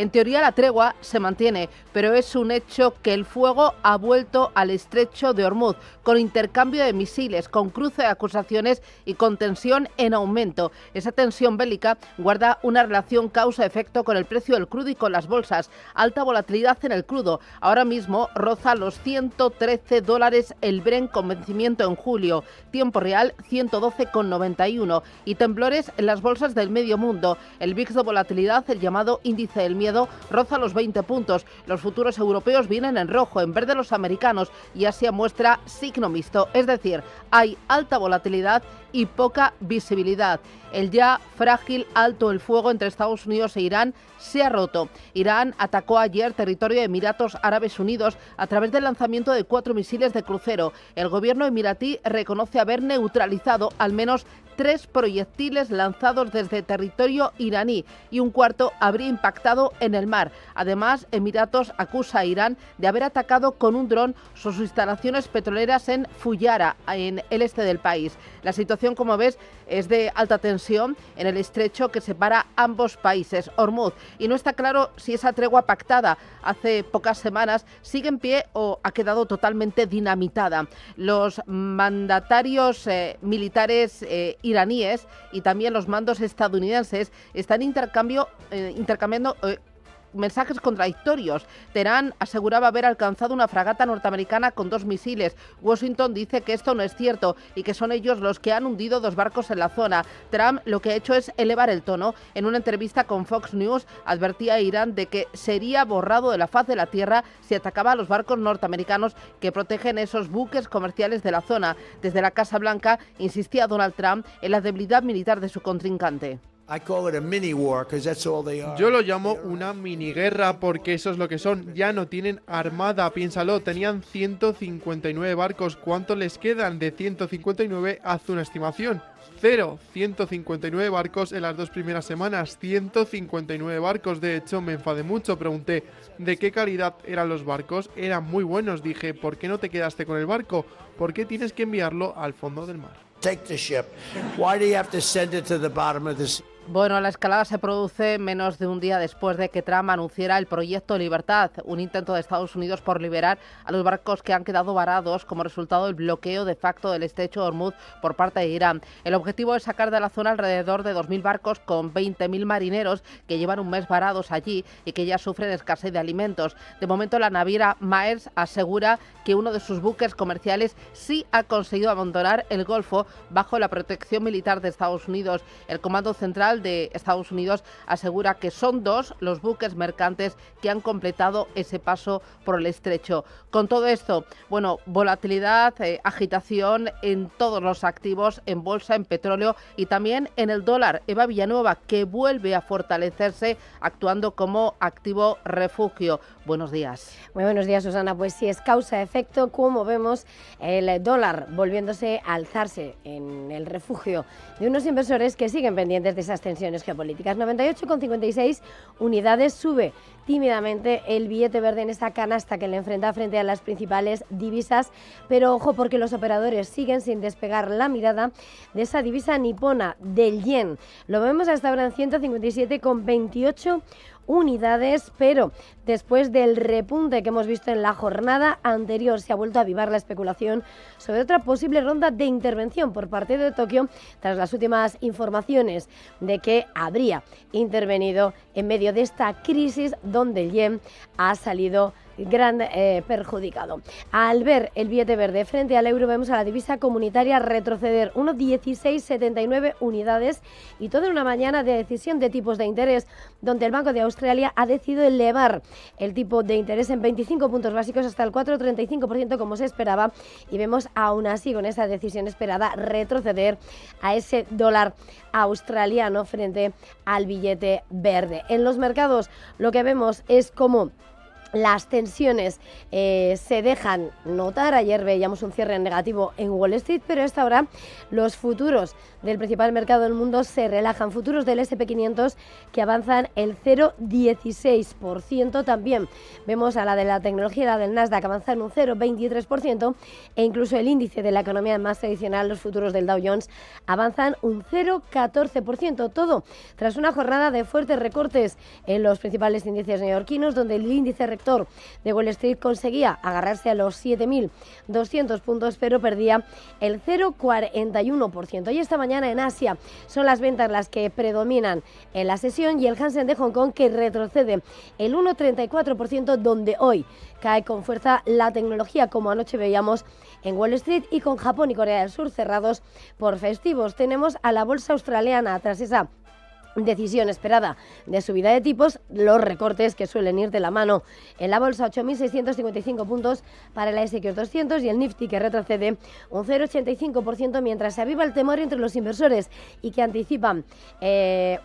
En teoría la tregua se mantiene, pero es un hecho que el fuego ha vuelto al estrecho de Ormuz, con intercambio de misiles, con cruce de acusaciones y con tensión en aumento. Esa tensión bélica guarda una relación causa-efecto con el precio del crudo y con las bolsas. Alta volatilidad en el crudo. Ahora mismo roza los $113 el Brent con vencimiento en julio. Tiempo real 112,91. Y temblores en las bolsas del medio mundo. El VIX de volatilidad, el llamado índice del miedo, roza los 20 puntos. Los futuros europeos vienen en rojo, en verde los americanos, y Asia muestra signo mixto, es decir, hay alta volatilidad y poca visibilidad. El ya frágil alto el fuego entre Estados Unidos e Irán se ha roto. Irán atacó ayer territorio de Emiratos Árabes Unidos a través del lanzamiento de 4 misiles de crucero. El gobierno emiratí reconoce haber neutralizado al menos 3 proyectiles lanzados desde territorio iraní y un cuarto habría impactado en el mar. Además, Emiratos acusa a Irán de haber atacado con un dron sus instalaciones petroleras en Fuyara, en el este del país. La situación, como ves, es de alta tensión en el estrecho que separa ambos países, Ormuz, y no está claro si esa tregua pactada hace pocas semanas sigue en pie o ha quedado totalmente dinamitada. Los mandatarios militares iraníes y también los mandos estadounidenses están intercambiando mensajes contradictorios. Teherán aseguraba haber alcanzado una fragata norteamericana con 2 misiles. Washington dice que esto no es cierto y que son ellos los que han hundido 2 barcos en la zona. Trump lo que ha hecho es elevar el tono. En una entrevista con Fox News advertía a Irán de que sería borrado de la faz de la tierra si atacaba a los barcos norteamericanos que protegen esos buques comerciales de la zona. Desde la Casa Blanca insistía Donald Trump en la debilidad militar de su contrincante. Yo lo llamo una mini guerra porque eso es lo que son. Ya no tienen armada, piénsalo. Tenían 159 barcos. ¿Cuántos les quedan? De 159, haz una estimación. 0. 159 barcos en las 2 primeras semanas. 159 barcos. De hecho, me enfadé mucho. Pregunté, ¿de qué calidad eran los barcos? Eran muy buenos. Dije, ¿por qué no te quedaste con el barco? ¿Por qué tienes que enviarlo al fondo del mar? Take the ship. Why do you have to send it to the bottom of the sea? Bueno, la escalada se produce menos de un día después de que Trump anunciara el Proyecto Libertad, un intento de Estados Unidos por liberar a los barcos que han quedado varados como resultado del bloqueo de facto del estrecho de Ormuz por parte de Irán. El objetivo es sacar de la zona alrededor de 2.000 barcos con 20.000 marineros que llevan un mes varados allí y que ya sufren escasez de alimentos. De momento, la naviera Maersk asegura que uno de sus buques comerciales sí ha conseguido abandonar el Golfo bajo la protección militar de Estados Unidos. El Comando Central de Estados Unidos asegura que son 2 los buques mercantes que han completado ese paso por el estrecho. Con todo esto, bueno, volatilidad, agitación en todos los activos, en bolsa, en petróleo y también en el dólar. Eva Villanueva, que vuelve a fortalecerse actuando como activo refugio. Buenos días. Muy buenos días, Susana. Pues sí, es causa-efecto, como vemos el dólar volviéndose a alzarse en el refugio de unos inversores que siguen pendientes de esas tensiones geopolíticas. 98,56 unidades sube tímidamente el billete verde en esa canasta que le enfrenta frente a las principales divisas, pero ojo porque los operadores siguen sin despegar la mirada de esa divisa nipona, del yen. Lo vemos hasta ahora en 157,28 unidades, pero después del repunte que hemos visto en la jornada anterior se ha vuelto a avivar la especulación sobre otra posible ronda de intervención por parte de Tokio tras las últimas informaciones de que habría intervenido en medio de esta crisis donde el yen ha salido perjudicado. Al ver el billete verde frente al euro, vemos a la divisa comunitaria retroceder 1,1679 unidades y toda una mañana de decisión de tipos de interés donde el Banco de Australia ha decidido elevar el tipo de interés en 25 puntos básicos hasta el 4,35% como se esperaba y vemos aún así con esa decisión esperada retroceder a ese dólar australiano frente al billete verde. En los mercados lo que vemos es como Las tensiones se dejan notar. Ayer veíamos un cierre negativo en Wall Street, pero a esta hora los futuros del principal mercado del mundo se relajan. Futuros del S&P 500 que avanzan el 0,16%. También vemos a la de la tecnología, la del Nasdaq, avanzar un 0,23%, e incluso el índice de la economía más tradicional, los futuros del Dow Jones, avanzan un 0,14%. Todo tras una jornada de fuertes recortes en los principales índices neoyorquinos, donde el índice rector de Wall Street conseguía agarrarse a los 7.200 puntos, pero perdía el 0,41%. Y esta mañana en Asia son las ventas las que predominan en la sesión, y el Hansen de Hong Kong que retrocede el 1,34%, donde hoy cae con fuerza la tecnología, como anoche veíamos en Wall Street, y con Japón y Corea del Sur cerrados por festivos. Tenemos a la bolsa australiana tras esa decisión esperada de subida de tipos, los recortes que suelen ir de la mano en la bolsa, 8.655 puntos para el S&P 200 y el Nifty que retrocede un 0,85%, mientras se aviva el temor entre los inversores y que anticipan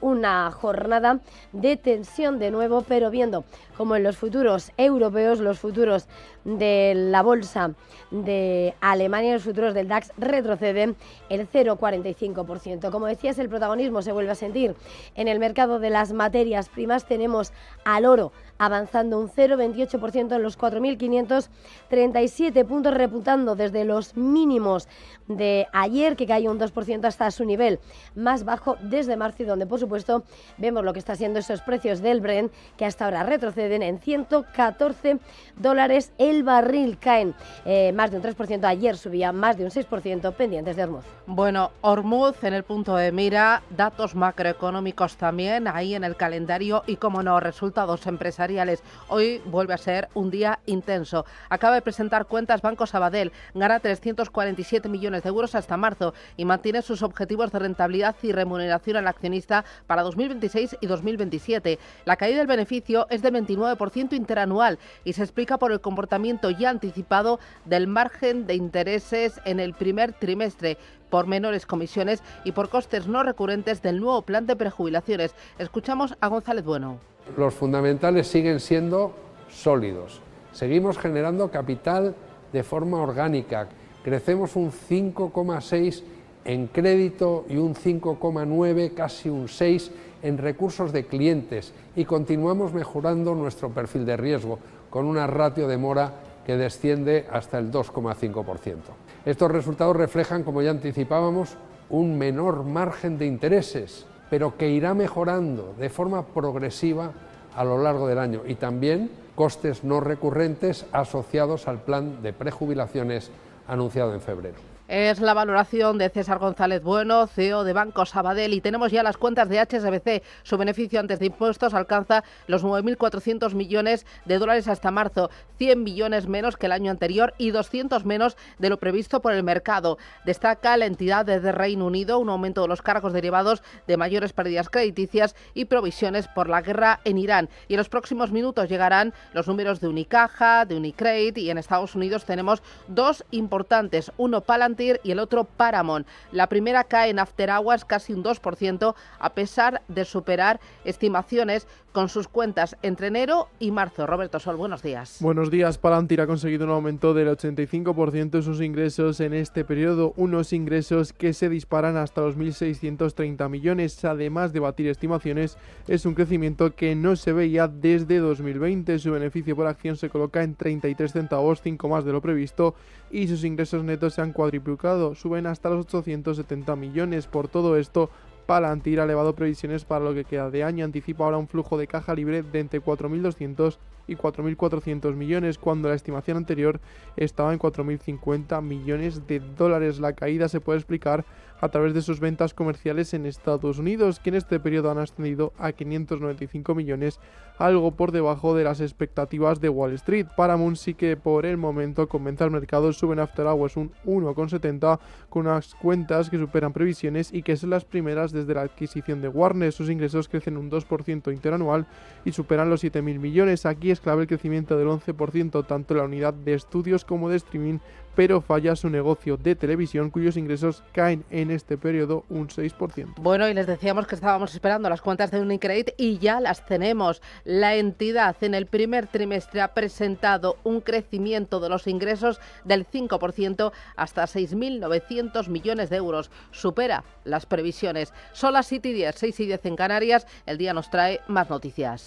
una jornada de tensión de nuevo, pero viendo como en los futuros europeos, los futuros de la bolsa de Alemania, los futuros del DAX retroceden el 0,45%. Como decías, el protagonismo se vuelve a sentir en el mercado de las materias primas. Tenemos al oro avanzando un 0,28% en los 4.537 puntos, repuntando desde los mínimos de ayer, que cayó un 2% hasta su nivel más bajo desde marzo, y donde por supuesto vemos lo que está siendo esos precios del Brent, que hasta ahora retroceden en $114 el barril, caen más de un 3%, ayer subía más de un 6%, pendientes de Hormuz. Bueno, Hormuz en el punto de mira, datos macroeconómicos también ahí en el calendario y, como no, resultados empresariales. Hoy vuelve a ser un día intenso. Acaba de presentar cuentas Banco Sabadell, gana 347 millones de euros hasta marzo y mantiene sus objetivos de rentabilidad y remuneración al accionista para 2026 y 2027. La caída del beneficio es del 29% interanual y se explica por el comportamiento ya anticipado del margen de intereses en el primer trimestre, por menores comisiones y por costes no recurrentes del nuevo plan de prejubilaciones. Escuchamos a González Bueno. Los fundamentales siguen siendo sólidos. Seguimos generando capital de forma orgánica. Crecemos un 5,6 en crédito y un 5,9, casi un 6 en recursos de clientes, y continuamos mejorando nuestro perfil de riesgo con una ratio de mora que desciende hasta el 2,5%. Estos resultados reflejan, como ya anticipábamos, un menor margen de intereses, pero que irá mejorando de forma progresiva a lo largo del año, y también costes no recurrentes asociados al plan de prejubilaciones anunciado en febrero. Es la valoración de César González Bueno, CEO de Banco Sabadell, y tenemos ya las cuentas de HSBC. Su beneficio antes de impuestos alcanza los 9.400 millones de dólares hasta marzo, 100 millones menos que el año anterior y 200 menos de lo previsto por el mercado. Destaca la entidad desde Reino Unido un aumento de los cargos derivados de mayores pérdidas crediticias y provisiones por la guerra en Irán. Y en los próximos minutos llegarán los números de Unicaja, de Unicredit, y en Estados Unidos tenemos dos importantes, uno Palantir y el otro Paramount. La primera cae en After Hours casi un 2%, a pesar de superar estimaciones con sus cuentas entre enero y marzo. Roberto Sol, buenos días. Buenos días. Palantir ha conseguido un aumento del 85% de sus ingresos en este periodo, unos ingresos que se disparan hasta los 1.630 millones. Además de batir estimaciones, es un crecimiento que no se veía desde 2020. Su beneficio por acción se coloca en 33 centavos, 5 más de lo previsto, y sus ingresos netos se han cuadriplicado, suben hasta los 870 millones. Por todo esto, Palantir ha elevado previsiones para lo que queda de año. Anticipa ahora un flujo de caja libre de entre 4.200 y 4.400 millones, cuando la estimación anterior estaba en 4.050 millones de dólares. La caída se puede explicar a través de sus ventas comerciales en Estados Unidos, que en este periodo han ascendido a 595 millones, algo por debajo de las expectativas de Wall Street. Paramount sí que por el momento convence al mercado, suben After Hours un 1,70 con unas cuentas que superan previsiones y que son las primeras desde la adquisición de Warner. Sus ingresos crecen un 2% interanual y superan los 7.000 millones. Aquí es clave el crecimiento del 11%, tanto en la unidad de estudios como de streaming, pero falla su negocio de televisión, cuyos ingresos caen en este periodo un 6%. Bueno, y les decíamos que estábamos esperando las cuentas de Unicredit y ya las tenemos. La entidad en el primer trimestre ha presentado un crecimiento de los ingresos del 5% hasta 6.900 millones de euros. Supera las previsiones. Son las 7:10, 6:10 en Canarias. El día nos trae más noticias.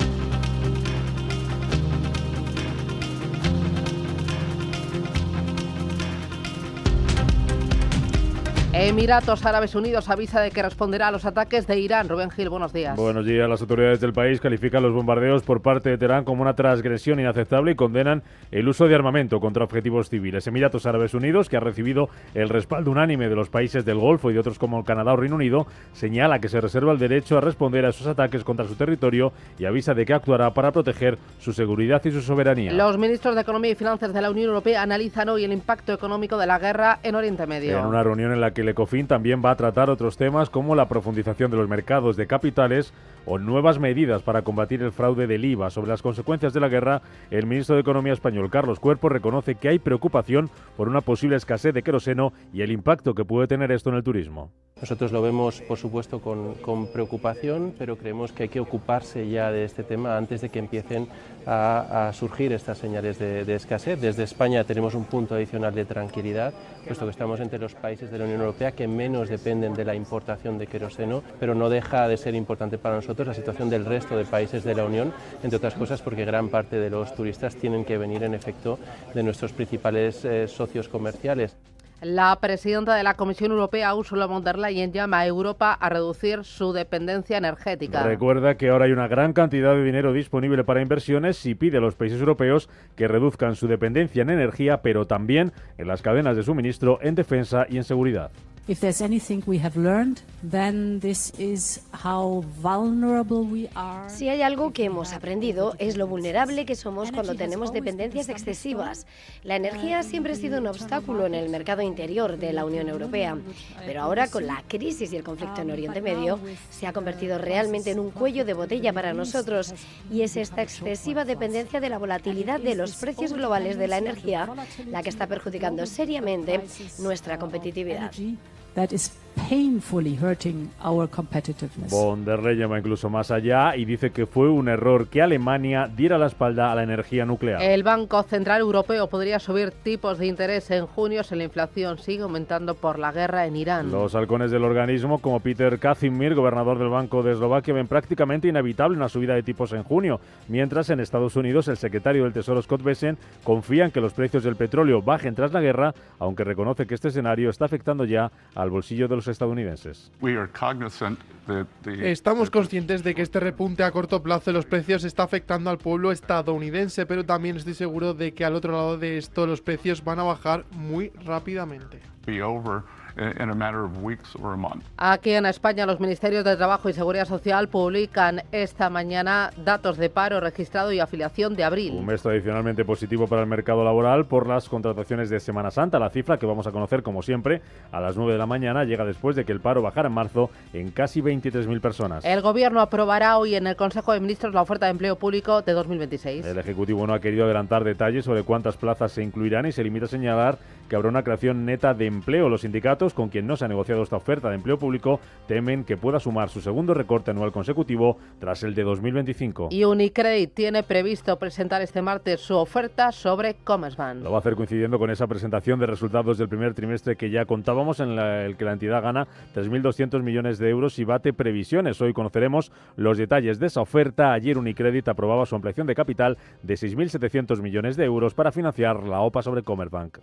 Emiratos Árabes Unidos avisa de que responderá a los ataques de Irán. Rubén Gil, buenos días. Buenos días. Las autoridades del país califican los bombardeos por parte de Teherán como una transgresión inaceptable y condenan el uso de armamento contra objetivos civiles. Emiratos Árabes Unidos, que ha recibido el respaldo unánime de los países del Golfo y de otros como Canadá o Reino Unido, señala que se reserva el derecho a responder a esos ataques contra su territorio y avisa de que actuará para proteger su seguridad y su soberanía. Los ministros de Economía y Finanzas de la Unión Europea analizan hoy el impacto económico de la guerra en Oriente Medio. En una reunión en la que el Ecofin también va a tratar otros temas como la profundización de los mercados de capitales o nuevas medidas para combatir el fraude del IVA. Sobre las consecuencias de la guerra, el ministro de Economía español, Carlos Cuerpo, reconoce que hay preocupación por una posible escasez de queroseno y el impacto que puede tener esto en el turismo. Nosotros lo vemos, por supuesto, con preocupación, pero creemos que hay que ocuparse ya de este tema antes de que empiecen a surgir estas señales de escasez. Desde España tenemos un punto adicional de tranquilidad, puesto que estamos entre los países de la Unión Europea que menos dependen de la importación de queroseno, pero no deja de ser importante para nosotros la situación del resto de países de la Unión, entre otras cosas porque gran parte de los turistas tienen que venir en efecto de nuestros principales socios comerciales. La presidenta de la Comisión Europea, Ursula von der Leyen, llama a Europa a reducir su dependencia energética. Recuerda que ahora hay una gran cantidad de dinero disponible para inversiones y pide a los países europeos que reduzcan su dependencia en energía, pero también en las cadenas de suministro, en defensa y en seguridad. If there's anything we have learned, then this is how vulnerable we are. Si hay algo que hemos aprendido es lo vulnerable que somos cuando tenemos dependencias excesivas. La energía siempre ha sido un obstáculo en el mercado interior de la Unión Europea, pero ahora con la crisis y el conflicto en Oriente Medio se ha convertido realmente en un cuello de botella para nosotros, y es esta excesiva dependencia de la volatilidad de los precios globales de la energía la que está perjudicando seriamente nuestra competitividad. That is painfully hurting our competitiveness. Von der Leyen va incluso más allá y dice que fue un error que Alemania diera la espalda a la energía nuclear. El Banco Central Europeo podría subir tipos de interés en junio si la inflación sigue aumentando por la guerra en Irán. Los halcones del organismo, como Peter Kazimir, gobernador del Banco de Eslovaquia, ven prácticamente inevitable una subida de tipos en junio, mientras en Estados Unidos el secretario del Tesoro, Scott Bessent, confía en que los precios del petróleo bajen tras la guerra, aunque reconoce que este escenario está afectando ya al bolsillo de los estadounidenses. Estamos conscientes de que este repunte a corto plazo de los precios está afectando al pueblo estadounidense, pero también estoy seguro de que al otro lado de esto los precios van a bajar muy rápidamente. Aquí en España, los Ministerios de Trabajo y Seguridad Social publican esta mañana datos de paro registrado y afiliación de abril. Un mes tradicionalmente positivo para el mercado laboral por las contrataciones de Semana Santa. La cifra, que vamos a conocer como siempre a las 9 de la mañana, llega después de que el paro bajara en marzo en casi 23.000 personas. El Gobierno aprobará hoy en el Consejo de Ministros la oferta de empleo público de 2026. El Ejecutivo no ha querido adelantar detalles sobre cuántas plazas se incluirán y se limita a señalar que habrá una creación neta de empleo. Los sindicatos, con quien no se ha negociado esta oferta de empleo público, temen que pueda sumar su segundo recorte anual consecutivo tras el de 2025. Y Unicredit tiene previsto presentar este martes su oferta sobre Commerzbank. Lo va a hacer coincidiendo con esa presentación de resultados del primer trimestre que ya contábamos, en el que la entidad gana 3.200 millones de euros y bate previsiones. Hoy conoceremos los detalles de esa oferta. Ayer Unicredit aprobaba su ampliación de capital de 6.700 millones de euros para financiar la OPA sobre Commerzbank.